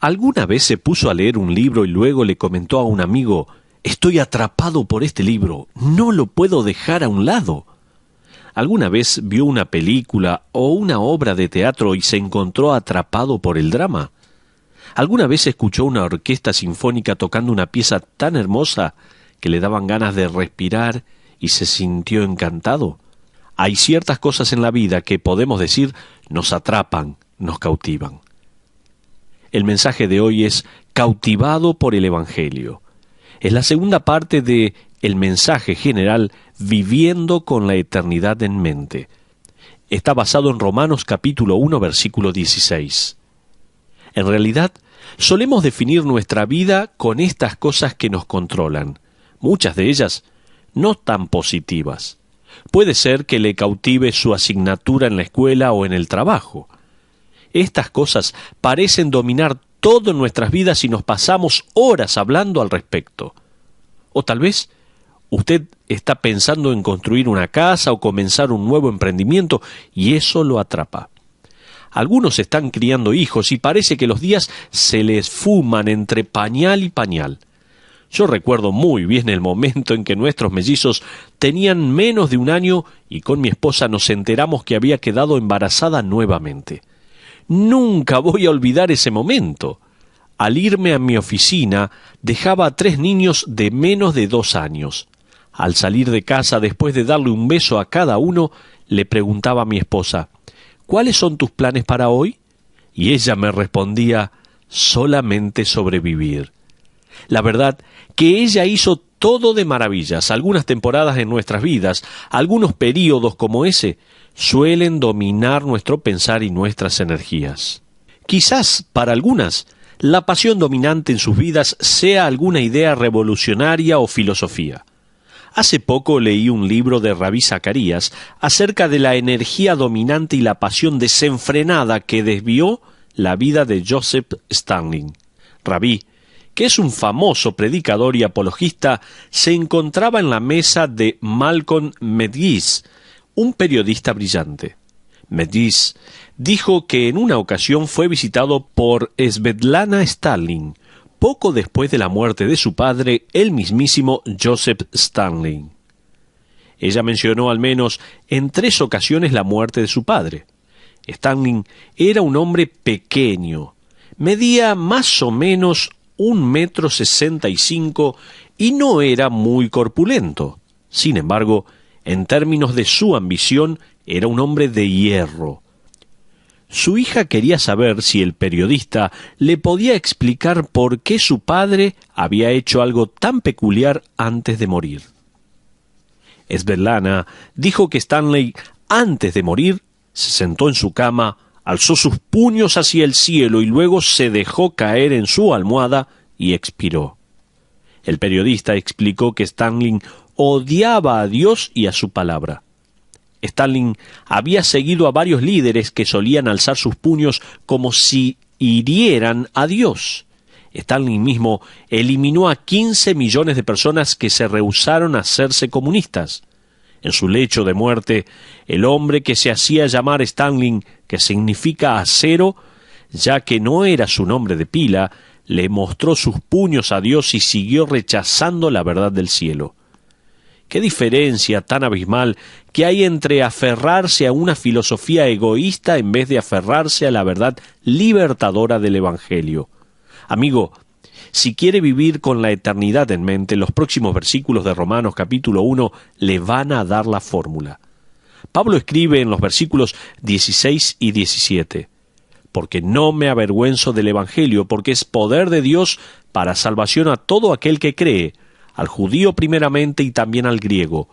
¿Alguna vez se puso a leer un libro y luego le comentó a un amigo: «Estoy atrapado por este libro, no lo puedo dejar a un lado»? ¿Alguna vez vio una película o una obra de teatro y se encontró atrapado por el drama? ¿Alguna vez escuchó una orquesta sinfónica tocando una pieza tan hermosa que le daban ganas de respirar y se sintió encantado? Hay ciertas cosas en la vida que podemos decir nos atrapan, nos cautivan. El mensaje de hoy es cautivado por el Evangelio. Es la segunda parte de el mensaje general viviendo con la eternidad en mente. Está basado en Romanos capítulo 1, versículo 16. En realidad, solemos definir nuestra vida con estas cosas que nos controlan, muchas de ellas no tan positivas. Puede ser que le cautive su asignatura en la escuela o en el trabajo. Estas cosas parecen dominar todo en nuestras vidas y nos pasamos horas hablando al respecto. O tal vez usted está pensando en construir una casa o comenzar un nuevo emprendimiento y eso lo atrapa. Algunos están criando hijos y parece que los días se les fuman entre pañal y pañal. Yo recuerdo muy bien el momento en que nuestros mellizos tenían menos de un año y con mi esposa nos enteramos que había quedado embarazada nuevamente. Nunca voy a olvidar ese momento. Al irme a mi oficina, dejaba a 3 niños de menos de 2 años. Al salir de casa, después de darle un beso a cada uno, le preguntaba a mi esposa: «¿Cuáles son tus planes para hoy?». Y ella me respondía: «Solamente sobrevivir». La verdad que ella hizo todo de maravillas. Algunas temporadas en nuestras vidas, algunos períodos como ese, suelen dominar nuestro pensar y nuestras energías. Quizás para algunas, la pasión dominante en sus vidas sea alguna idea revolucionaria o filosofía. Hace poco leí un libro de Rabí Zacarías acerca de la energía dominante y la pasión desenfrenada que desvió la vida de Joseph Stalin. Rabí, que es un famoso predicador y apologista, se encontraba en la mesa de Malcolm Medgis, un periodista brillante. Medgis dijo que en una ocasión fue visitado por Svetlana Stalin, poco después de la muerte de su padre, el mismísimo Joseph Stalin. Ella mencionó al menos en 3 ocasiones la muerte de su padre. Stalin era un hombre pequeño, medía más o menos 1,65 m y no era muy corpulento. Sin embargo, en términos de su ambición, era un hombre de hierro. Su hija quería saber si el periodista le podía explicar por qué su padre había hecho algo tan peculiar antes de morir. Svetlana dijo que Stanley, antes de morir, se sentó en su cama, alzó sus puños hacia el cielo y luego se dejó caer en su almohada y expiró. El periodista explicó que Stalin odiaba a Dios y a su palabra. Stalin había seguido a varios líderes que solían alzar sus puños como si hirieran a Dios. Stalin mismo eliminó a 15 millones de personas que se rehusaron a hacerse comunistas. En su lecho de muerte, el hombre que se hacía llamar Stalin, que significa acero, ya que no era su nombre de pila, le mostró sus puños a Dios y siguió rechazando la verdad del cielo. Qué diferencia tan abismal que hay entre aferrarse a una filosofía egoísta en vez de aferrarse a la verdad libertadora del Evangelio. Amigo, si quiere vivir con la eternidad en mente, los próximos versículos de Romanos capítulo 1 le van a dar la fórmula. Pablo escribe en los versículos 16 y 17: «Porque no me avergüenzo del Evangelio, porque es poder de Dios para salvación a todo aquel que cree, al judío primeramente y también al griego,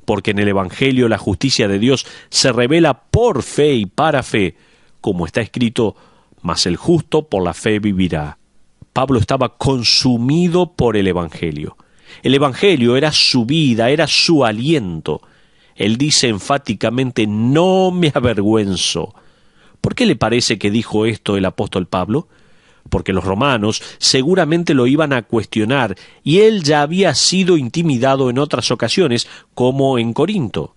porque en el Evangelio la justicia de Dios se revela por fe y para fe, como está escrito: mas el justo por la fe vivirá». Pablo estaba consumido por el Evangelio. El Evangelio era su vida, era su aliento. Él dice enfáticamente: «No me avergüenzo». ¿Por qué le parece que dijo esto el apóstol Pablo? Porque los romanos seguramente lo iban a cuestionar y él ya había sido intimidado en otras ocasiones, como en Corinto.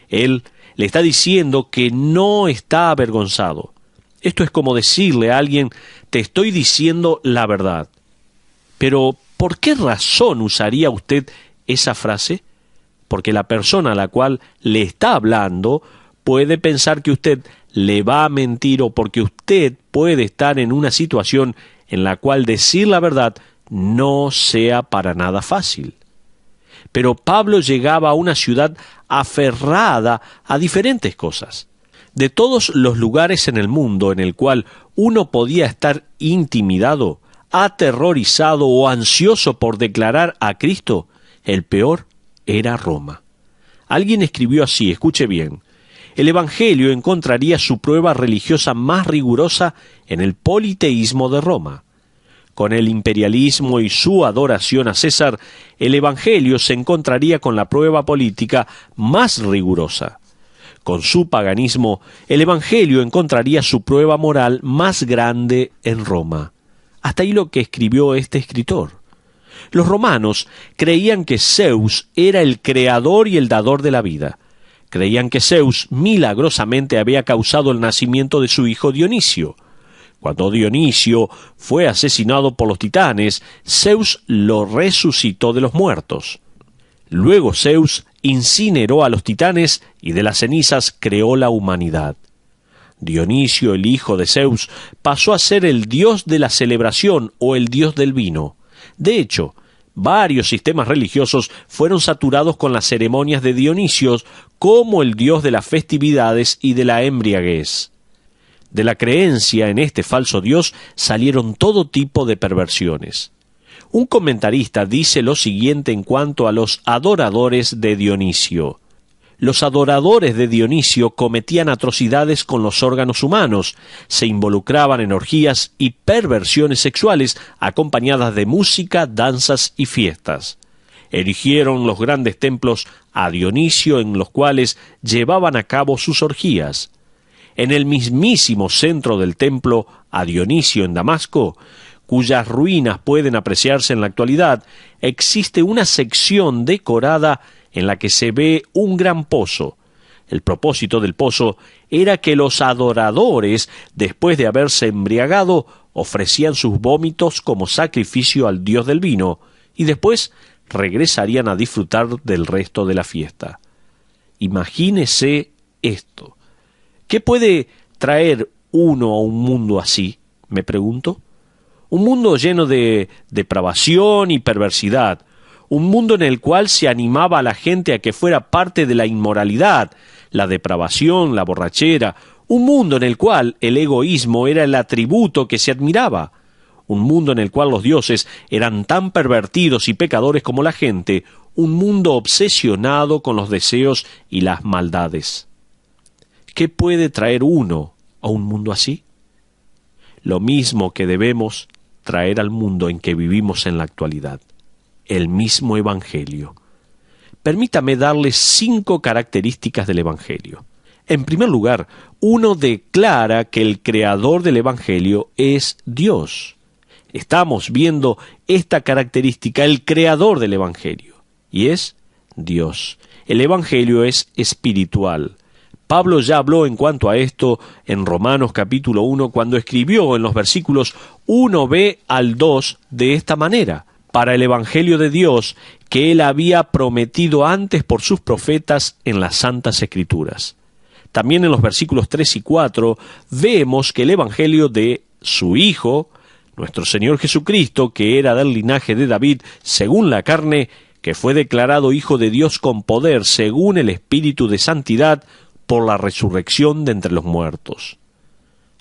Él le está diciendo que no está avergonzado. Esto es como decirle a alguien, te estoy diciendo la verdad. Pero, ¿por qué razón usaría usted esa frase? Porque la persona a la cual le está hablando puede pensar que usted le va a mentir, o porque usted puede estar en una situación en la cual decir la verdad no sea para nada fácil. Pero Pablo llegaba a una ciudad aferrada a diferentes cosas. De todos los lugares en el mundo en el cual uno podía estar intimidado, aterrorizado o ansioso por declarar a Cristo, el peor era Roma. Alguien escribió así, escuche bien: el Evangelio encontraría su prueba religiosa más rigurosa en el politeísmo de Roma. Con el imperialismo y su adoración a César, el Evangelio se encontraría con la prueba política más rigurosa. Con su paganismo, el Evangelio encontraría su prueba moral más grande en Roma. Hasta ahí lo que escribió este escritor. Los romanos creían que Zeus era el creador y el dador de la vida. Creían que Zeus milagrosamente había causado el nacimiento de su hijo Dionisio. Cuando Dionisio fue asesinado por los titanes, Zeus lo resucitó de los muertos. Luego Zeus incineró a los titanes y de las cenizas creó la humanidad. Dionisio, el hijo de Zeus, pasó a ser el dios de la celebración o el dios del vino. De hecho, varios sistemas religiosos fueron saturados con las ceremonias de Dionisio como el dios de las festividades y de la embriaguez. De la creencia en este falso dios salieron todo tipo de perversiones. Un comentarista dice lo siguiente en cuanto a los adoradores de Dionisio. Los adoradores de Dionisio cometían atrocidades con los órganos humanos, se involucraban en orgías y perversiones sexuales acompañadas de música, danzas y fiestas. Erigieron los grandes templos a Dionisio en los cuales llevaban a cabo sus orgías. En el mismísimo centro del templo a Dionisio en Damasco, cuyas ruinas pueden apreciarse en la actualidad, existe una sección decorada en la que se ve un gran pozo. El propósito del pozo era que los adoradores, después de haberse embriagado, ofrecían sus vómitos como sacrificio al dios del vino, y después regresarían a disfrutar del resto de la fiesta. Imagínese esto. ¿Qué puede traer uno a un mundo así? Me pregunto. Un mundo lleno de depravación y perversidad. Un mundo en el cual se animaba a la gente a que fuera parte de la inmoralidad, la depravación, la borrachera. Un mundo en el cual el egoísmo era el atributo que se admiraba. Un mundo en el cual los dioses eran tan pervertidos y pecadores como la gente. Un mundo obsesionado con los deseos y las maldades. ¿Qué puede traer uno a un mundo así? Lo mismo que debemos traer al mundo en que vivimos en la actualidad: el mismo Evangelio. Permítame darles 5 características del Evangelio. En primer lugar, uno declara que el creador del Evangelio es Dios. Estamos viendo esta característica, el creador del Evangelio, y es Dios. El Evangelio es espiritual. Pablo ya habló en cuanto a esto en Romanos capítulo 1, cuando escribió en los versículos 1b al 2 de esta manera: para el Evangelio de Dios que él había prometido antes por sus profetas en las Santas Escrituras. También en los versículos 3 y 4 vemos que el Evangelio de su Hijo, nuestro Señor Jesucristo, que era del linaje de David según la carne, que fue declarado Hijo de Dios con poder según el Espíritu de Santidad, por la resurrección de entre los muertos.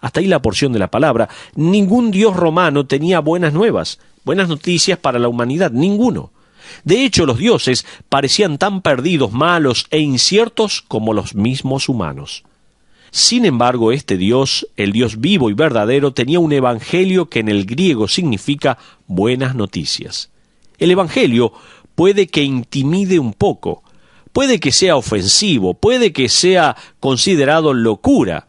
Hasta ahí la porción de la palabra. Ningún dios romano tenía buenas nuevas, buenas noticias para la humanidad, ninguno. De hecho, los dioses parecían tan perdidos, malos e inciertos como los mismos humanos. Sin embargo, este Dios, el Dios vivo y verdadero, tenía un evangelio que en el griego significa buenas noticias. El evangelio puede que intimide un poco, puede que sea ofensivo, puede que sea considerado locura,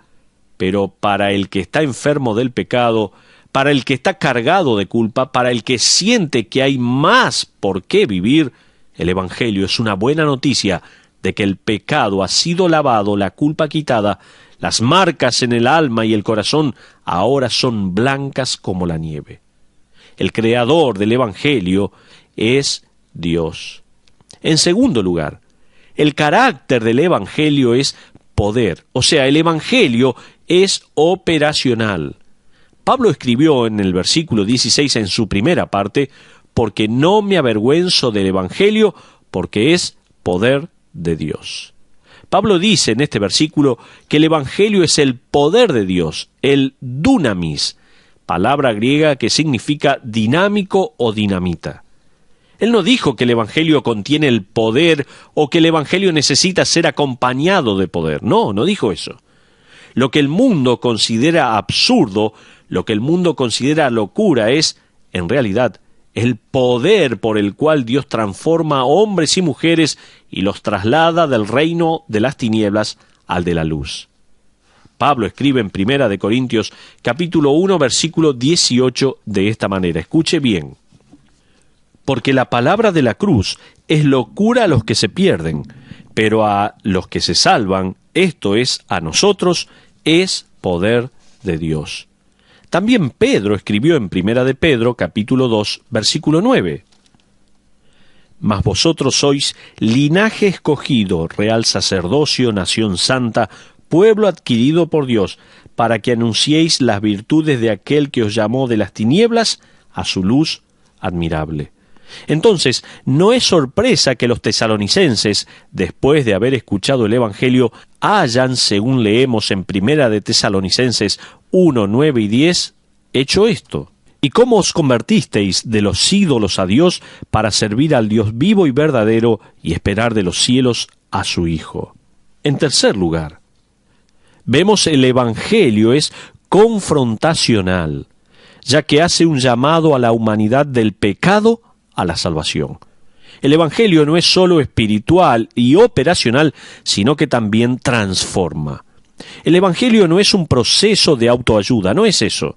pero para el que está enfermo del pecado, para el que está cargado de culpa, para el que siente que hay más por qué vivir, el Evangelio es una buena noticia de que el pecado ha sido lavado, la culpa quitada, Las marcas en el alma y el corazón ahora son blancas como la nieve. El creador del Evangelio es Dios. En segundo lugar, el carácter del Evangelio es poder, o sea, el Evangelio es operacional. Pablo escribió en el versículo 16 en su primera parte, porque no me avergüenzo del Evangelio, porque es poder de Dios. Pablo dice en este versículo que el Evangelio es el poder de Dios, el dunamis, palabra griega que significa dinámico o dinamita. Él no dijo que el Evangelio contiene el poder o que el Evangelio necesita ser acompañado de poder. No dijo eso. Lo que el mundo considera absurdo, lo que el mundo considera locura es, en realidad, el poder por el cual Dios transforma a hombres y mujeres y los traslada del reino de las tinieblas al de la luz. Pablo escribe en 1 Corintios capítulo 1, versículo 18 de esta manera. Escuche bien. Porque la palabra de la cruz es locura a los que se pierden, pero a los que se salvan, esto es, a nosotros, es poder de Dios. También Pedro escribió en 1 Pedro, capítulo 2, versículo 9. Mas vosotros sois linaje escogido, real sacerdocio, nación santa, pueblo adquirido por Dios, para que anunciéis las virtudes de aquel que os llamó de las tinieblas a su luz admirable. Entonces, no es sorpresa que los tesalonicenses, después de haber escuchado el Evangelio, hayan, según leemos en 1 Tesalonicenses 1, 9 y 10, hecho esto. ¿Y cómo os convertisteis de los ídolos a Dios para servir al Dios vivo y verdadero y esperar de los cielos a su Hijo? En tercer lugar, vemos el Evangelio es confrontacional, ya que hace un llamado a la humanidad del pecado a la salvación. El Evangelio no es solo espiritual y operacional, sino que también transforma. El Evangelio no es un proceso de autoayuda, no es eso.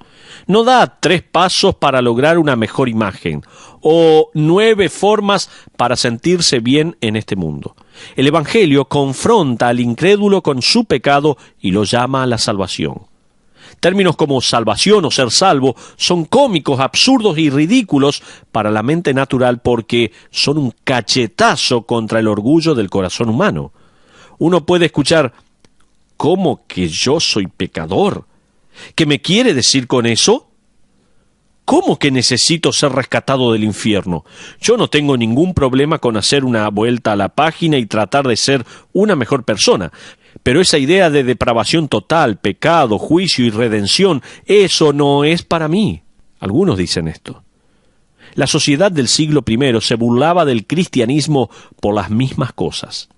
No da 3 pasos para lograr una mejor imagen, o 9 formas para sentirse bien en este mundo. El Evangelio confronta al incrédulo con su pecado y lo llama a la salvación. Términos como salvación o ser salvo son cómicos, absurdos y ridículos para la mente natural porque son un cachetazo contra el orgullo del corazón humano. Uno puede escuchar, ¿cómo que yo soy pecador? ¿Qué me quiere decir con eso? ¿Cómo que necesito ser rescatado del infierno? Yo no tengo ningún problema con hacer una vuelta a la página y tratar de ser una mejor persona. Pero esa idea de depravación total, pecado, juicio y redención, eso no es para mí. Algunos dicen esto. La sociedad del siglo I se burlaba del cristianismo por las mismas cosas.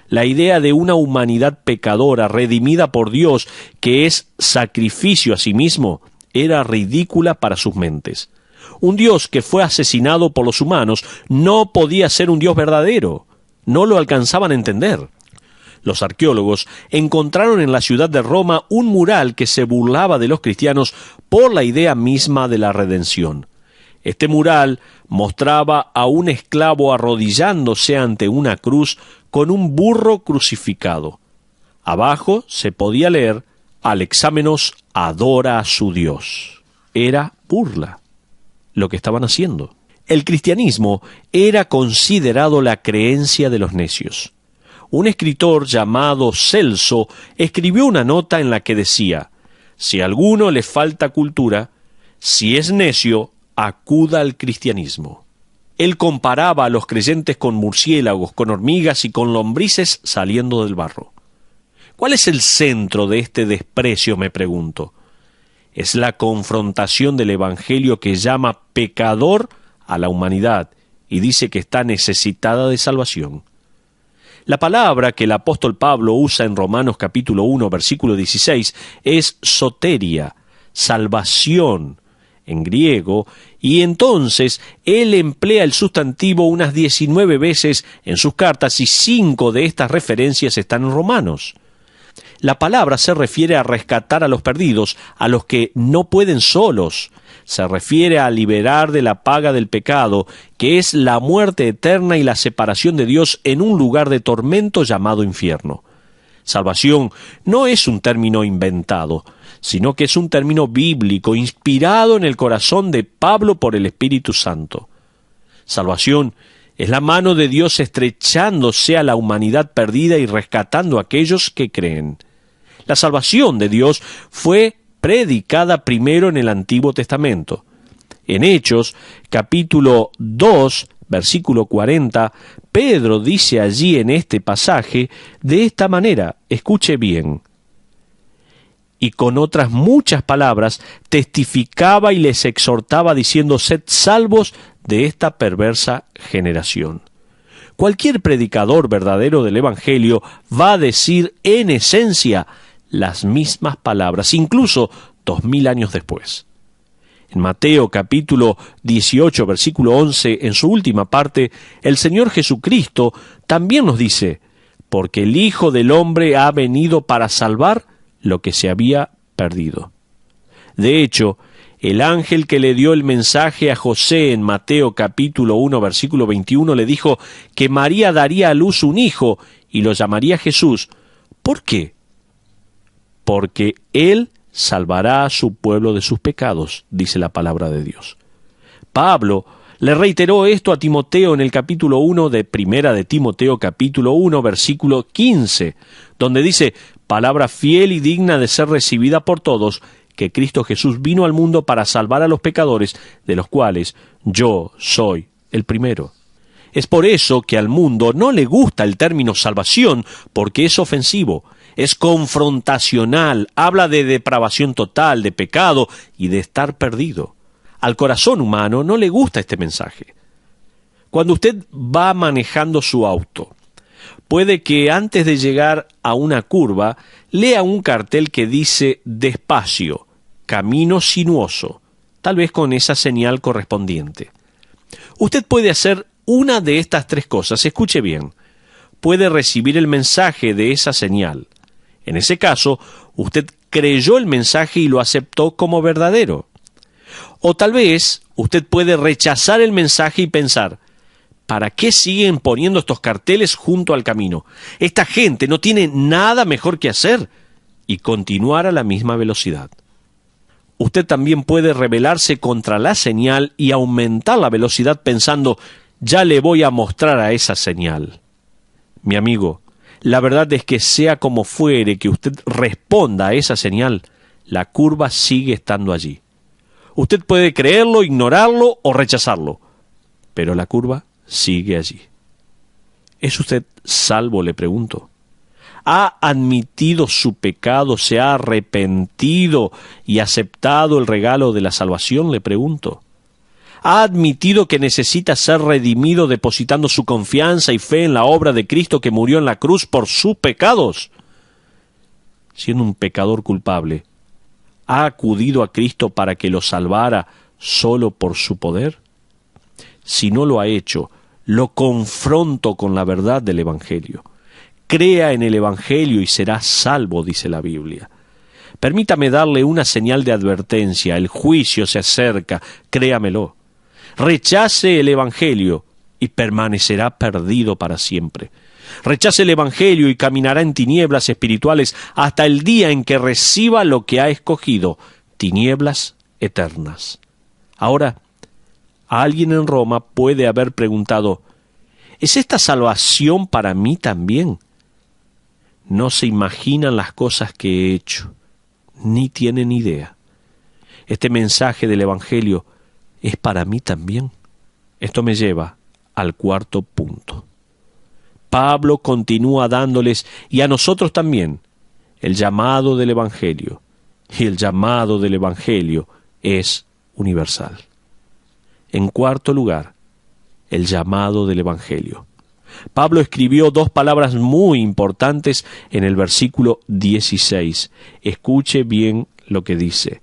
La idea de una humanidad pecadora, redimida por Dios, que es sacrificio a sí mismo, era ridícula para sus mentes. Un Dios que fue asesinado por los humanos no podía ser un Dios verdadero. No lo alcanzaban a entender. Los arqueólogos encontraron en la ciudad de Roma un mural que se burlaba de los cristianos por la idea misma de la redención. Este mural mostraba a un esclavo arrodillándose ante una cruz con un burro crucificado. Abajo se podía leer, Alexámenos adora a su Dios. Era burla lo que estaban haciendo. El cristianismo era considerado la creencia de los necios. Un escritor llamado Celso escribió una nota en la que decía, si a alguno le falta cultura, si es necio, acuda al cristianismo. Él comparaba a los creyentes con murciélagos, con hormigas y con lombrices saliendo del barro. ¿Cuál es el centro de este desprecio, me pregunto? Es la confrontación del Evangelio que llama pecador a la humanidad y dice que está necesitada de salvación. La palabra que el apóstol Pablo usa en Romanos capítulo 1, versículo 16, es soteria, salvación, en griego, y entonces él emplea el sustantivo unas 19 veces en sus cartas y 5 de estas referencias están en Romanos. La palabra se refiere a rescatar a los perdidos, a los que no pueden solos. Se refiere a liberar de la paga del pecado, que es la muerte eterna y la separación de Dios en un lugar de tormento llamado infierno. Salvación no es un término inventado, sino que es un término bíblico, inspirado en el corazón de Pablo por el Espíritu Santo. Salvación es la mano de Dios estrechándose a la humanidad perdida y rescatando a aquellos que creen. La salvación de Dios fue predicada primero en el Antiguo Testamento. En Hechos, capítulo 2, versículo 40, Pedro dice allí en este pasaje de esta manera, escuche bien, y con otras muchas palabras testificaba y les exhortaba diciendo, sed salvos de esta perversa generación. Cualquier predicador verdadero del Evangelio va a decir en esencia las mismas palabras, incluso 2000 años después. En Mateo capítulo 18, versículo 11, en su última parte, el Señor Jesucristo también nos dice, porque el Hijo del Hombre ha venido para salvar lo que se había perdido. De hecho, el ángel que le dio el mensaje a José en Mateo capítulo 1, versículo 21, le dijo que María daría a luz un hijo y lo llamaría Jesús. ¿Por qué? Porque él salvará a su pueblo de sus pecados, dice la palabra de Dios. Pablo le reiteró esto a Timoteo en el capítulo 1 de Primera de Timoteo, capítulo 1, versículo 15, donde dice, palabra fiel y digna de ser recibida por todos, que Cristo Jesús vino al mundo para salvar a los pecadores, de los cuales yo soy el primero. Es por eso que al mundo no le gusta el término salvación, porque es ofensivo, es confrontacional, habla de depravación total, de pecado y de estar perdido. Al corazón humano no le gusta este mensaje. Cuando usted va manejando su auto, puede que antes de llegar a una curva, lea un cartel que dice despacio, camino sinuoso, tal vez con esa señal correspondiente. Usted puede hacer una de estas tres cosas, escuche bien. Puede recibir el mensaje de esa señal. En ese caso, usted creyó el mensaje y lo aceptó como verdadero. O tal vez usted puede rechazar el mensaje y pensar, ¿para qué siguen poniendo estos carteles junto al camino? Esta gente no tiene nada mejor que hacer, y continuar a la misma velocidad. Usted también puede rebelarse contra la señal y aumentar la velocidad pensando, ya le voy a mostrar a esa señal. Mi amigo, la verdad es que sea como fuere que usted responda a esa señal, la curva sigue estando allí. Usted puede creerlo, ignorarlo o rechazarlo, pero la curva sigue allí. ¿Es usted salvo?, le pregunto. ¿Ha admitido su pecado, se ha arrepentido y aceptado el regalo de la salvación?, le pregunto. ¿Ha admitido que necesita ser redimido depositando su confianza y fe en la obra de Cristo que murió en la cruz por sus pecados? Siendo un pecador culpable, ¿ha acudido a Cristo para que lo salvara solo por su poder? Si no lo ha hecho, lo confronto con la verdad del Evangelio. Crea en el Evangelio y será salvo, dice la Biblia. Permítame darle una señal de advertencia. El juicio se acerca, créamelo. Rechace el Evangelio y permanecerá perdido para siempre. Rechace el Evangelio y caminará en tinieblas espirituales hasta el día en que reciba lo que ha escogido, tinieblas eternas. Ahora, alguien en Roma puede haber preguntado, ¿es esta salvación para mí también? No se imaginan las cosas que he hecho, ni tienen idea. Este mensaje del Evangelio es para mí también. Esto me lleva al cuarto punto. Pablo continúa dándoles, y a nosotros también, el llamado del Evangelio. Y el llamado del Evangelio es universal. En cuarto lugar, el llamado del Evangelio. Pablo escribió dos palabras muy importantes en el versículo 16. Escuche bien lo que dice.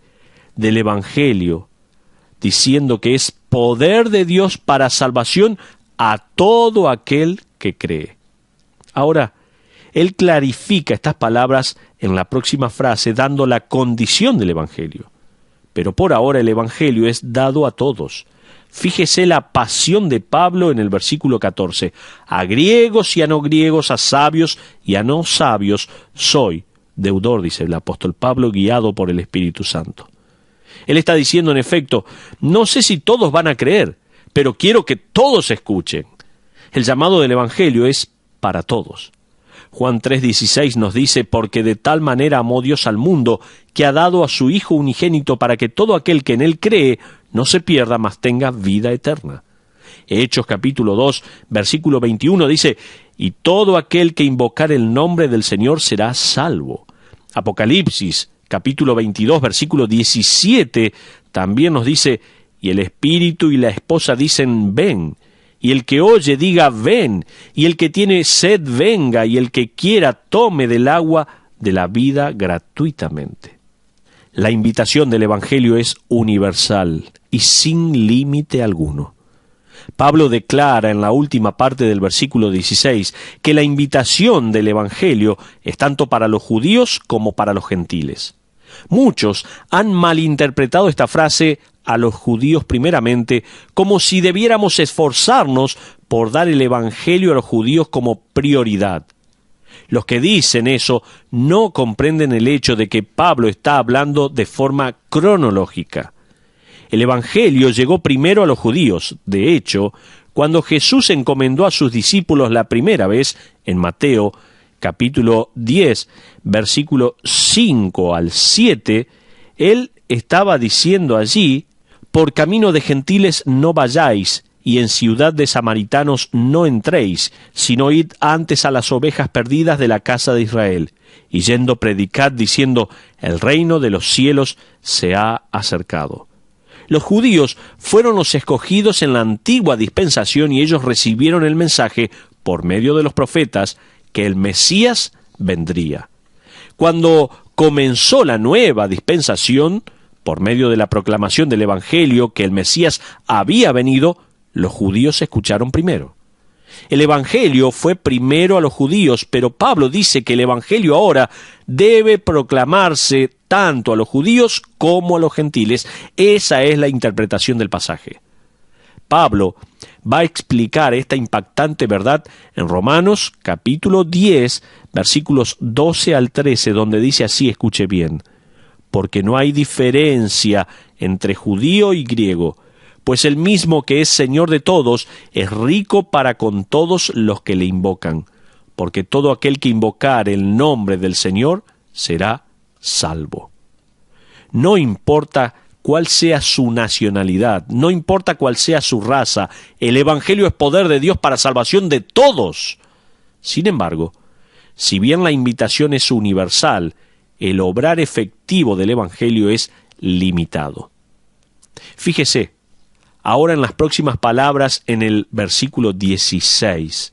Del Evangelio, diciendo que es poder de Dios para salvación a todo aquel que cree. Ahora, él clarifica estas palabras en la próxima frase, dando la condición del Evangelio. Pero por ahora el Evangelio es dado a todos. Fíjese la pasión de Pablo en el versículo 14. A griegos y a no griegos, a sabios y a no sabios, soy deudor, dice el apóstol Pablo, guiado por el Espíritu Santo. Él está diciendo, en efecto, no sé si todos van a creer, pero quiero que todos escuchen. El llamado del Evangelio es para todos. Juan 3:16 nos dice, porque de tal manera amó Dios al mundo, que ha dado a su Hijo unigénito para que todo aquel que en él cree no se pierda, mas tenga vida eterna. Hechos capítulo 2, versículo 21 dice, y todo aquel que invocar el nombre del Señor será salvo. Apocalipsis capítulo 22, versículo 17 también nos dice, y el Espíritu y la esposa dicen, ven. Y el que oye diga, ven, y el que tiene sed venga, y el que quiera tome del agua de la vida gratuitamente. La invitación del Evangelio es universal y sin límite alguno. Pablo declara en la última parte del versículo 16 que la invitación del Evangelio es tanto para los judíos como para los gentiles. Muchos han malinterpretado esta frase a los judíos primeramente, como si debiéramos esforzarnos por dar el Evangelio a los judíos como prioridad. Los que dicen eso no comprenden el hecho de que Pablo está hablando de forma cronológica. El Evangelio llegó primero a los judíos. De hecho, cuando Jesús encomendó a sus discípulos la primera vez, en Mateo capítulo 10, versículo 5 al 7, Él estaba diciendo allí, por camino de gentiles no vayáis, y en ciudad de samaritanos no entréis, sino id antes a las ovejas perdidas de la casa de Israel, y yendo predicad diciendo, el reino de los cielos se ha acercado. Los judíos fueron los escogidos en la antigua dispensación y ellos recibieron el mensaje, por medio de los profetas, que el Mesías vendría. Cuando comenzó la nueva dispensación, por medio de la proclamación del Evangelio que el Mesías había venido, los judíos escucharon primero. El Evangelio fue primero a los judíos, pero Pablo dice que el Evangelio ahora debe proclamarse tanto a los judíos como a los gentiles. Esa es la interpretación del pasaje. Pablo va a explicar esta impactante verdad en Romanos capítulo 10, versículos 12 al 13, donde dice así, escuche bien, porque no hay diferencia entre judío y griego, pues el mismo que es Señor de todos es rico para con todos los que le invocan, porque todo aquel que invocar el nombre del Señor será salvo. No importa cuál sea su nacionalidad, no importa cuál sea su raza, el Evangelio es poder de Dios para salvación de todos. Sin embargo, si bien la invitación es universal, el obrar efectivo del Evangelio es limitado. Fíjese, ahora en las próximas palabras en el versículo 16,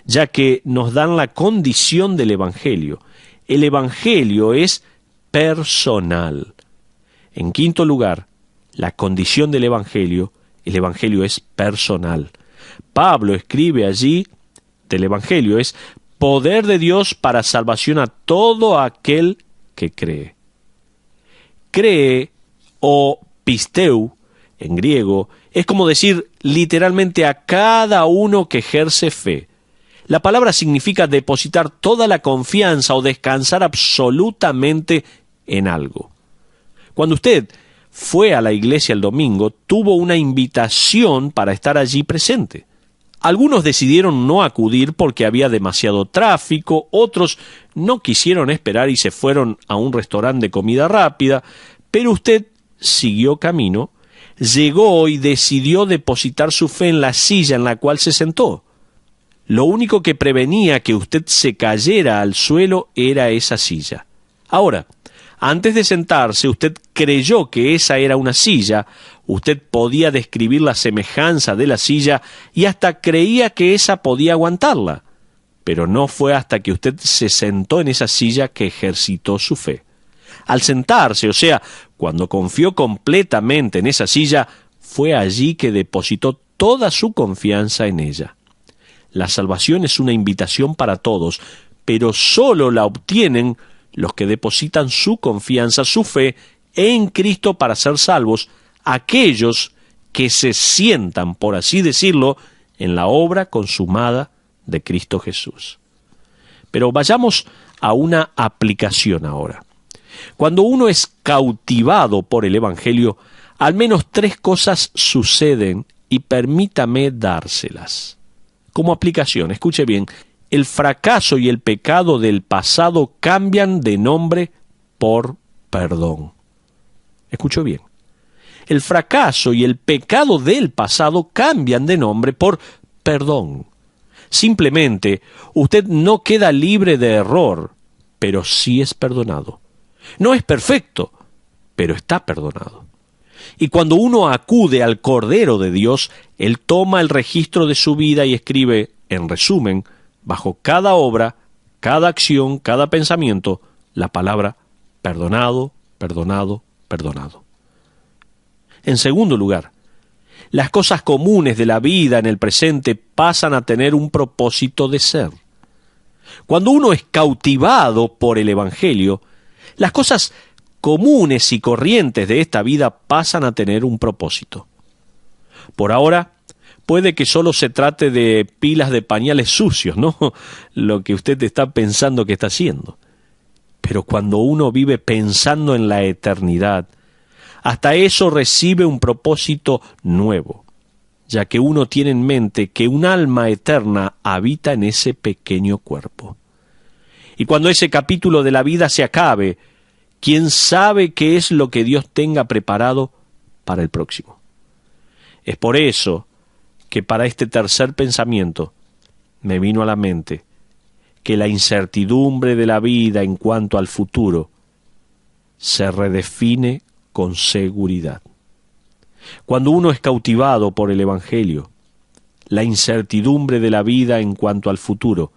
ya que nos dan la condición del Evangelio. El Evangelio es personal. En quinto lugar, la condición del Evangelio, el Evangelio es personal. Pablo escribe allí del Evangelio, es poder de Dios para salvación a todo aquel que cree. Cree o pisteu, en griego, es como decir literalmente a cada uno que ejerce fe. La palabra significa depositar toda la confianza o descansar absolutamente en algo. Cuando usted fue a la iglesia el domingo, tuvo una invitación para estar allí presente. Algunos decidieron no acudir porque había demasiado tráfico, otros no quisieron esperar y se fueron a un restaurante de comida rápida, pero usted siguió camino, llegó y decidió depositar su fe en la silla en la cual se sentó. Lo único que prevenía que usted se cayera al suelo era esa silla. Ahora, antes de sentarse, usted creyó que esa era una silla, usted podía describir la semejanza de la silla y hasta creía que esa podía aguantarla. Pero no fue hasta que usted se sentó en esa silla que ejercitó su fe. Al sentarse, o sea, cuando confió completamente en esa silla, fue allí que depositó toda su confianza en ella. La salvación es una invitación para todos, pero solo la obtienen los que depositan su confianza, su fe en Cristo para ser salvos, aquellos que se sientan, por así decirlo, en la obra consumada de Cristo Jesús. Pero vayamos a una aplicación ahora. Cuando uno es cautivado por el Evangelio, al menos 3 cosas suceden y permítame dárselas. Como aplicación, escuche bien, el fracaso y el pecado del pasado cambian de nombre por perdón. Escucho bien. El fracaso y el pecado del pasado cambian de nombre por perdón. Simplemente, usted no queda libre de error, pero sí es perdonado. No es perfecto, pero está perdonado. Y cuando uno acude al Cordero de Dios, Él toma el registro de su vida y escribe, en resumen, bajo cada obra, cada acción, cada pensamiento, la palabra perdonado, perdonado, perdonado. En segundo lugar, las cosas comunes de la vida en el presente pasan a tener un propósito de ser. Cuando uno es cautivado por el Evangelio, las cosas comunes y corrientes de esta vida pasan a tener un propósito. Por ahora, puede que solo se trate de pilas de pañales sucios, ¿no? Lo que usted está pensando que está haciendo. Pero cuando uno vive pensando en la eternidad, hasta eso recibe un propósito nuevo, ya que uno tiene en mente que un alma eterna habita en ese pequeño cuerpo. Y cuando ese capítulo de la vida se acabe, ¿quién sabe qué es lo que Dios tenga preparado para el próximo? Es por eso que para este tercer pensamiento me vino a la mente que la incertidumbre de la vida en cuanto al futuro se redefine con seguridad. Cuando uno es cautivado por el Evangelio, la incertidumbre de la vida en cuanto al futuro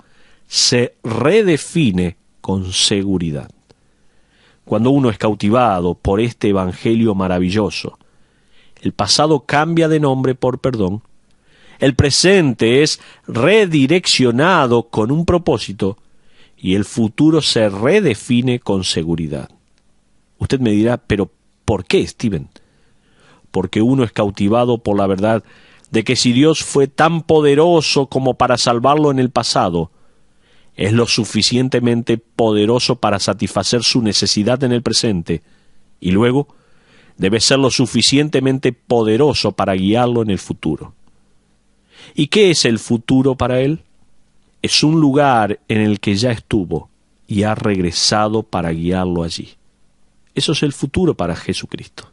se redefine con seguridad. Cuando uno es cautivado por este Evangelio maravilloso, el pasado cambia de nombre por perdón, el presente es redireccionado con un propósito y el futuro se redefine con seguridad. Usted me dirá, pero ¿por qué, Stephen? Porque uno es cautivado por la verdad de que si Dios fue tan poderoso como para salvarlo en el pasado, es lo suficientemente poderoso para satisfacer su necesidad en el presente, y luego debe ser lo suficientemente poderoso para guiarlo en el futuro. ¿Y qué es el futuro para él? Es un lugar en el que ya estuvo y ha regresado para guiarlo allí. Eso es el futuro para Jesucristo.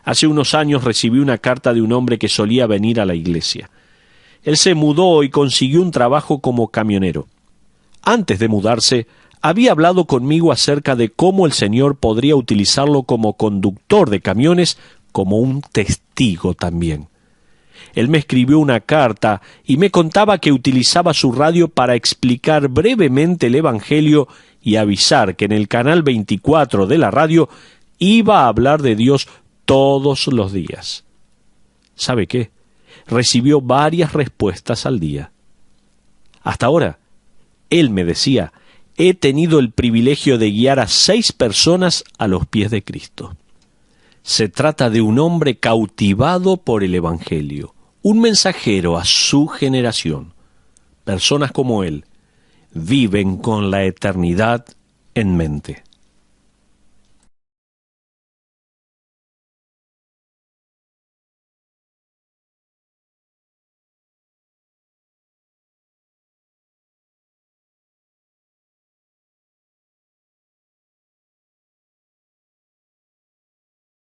Hace unos años recibí una carta de un hombre que solía venir a la iglesia. Él se mudó y consiguió un trabajo como camionero. Antes de mudarse, había hablado conmigo acerca de cómo el Señor podría utilizarlo como conductor de camiones, como un testigo también. Él me escribió una carta y me contaba que utilizaba su radio para explicar brevemente el Evangelio y avisar que en el canal 24 de la radio iba a hablar de Dios todos los días. ¿Sabe qué? Recibió varias respuestas al día. Hasta ahora, él me decía, he tenido el privilegio de guiar a 6 personas a los pies de Cristo. Se trata de un hombre cautivado por el Evangelio, un mensajero a su generación. Personas como él viven con la eternidad en mente.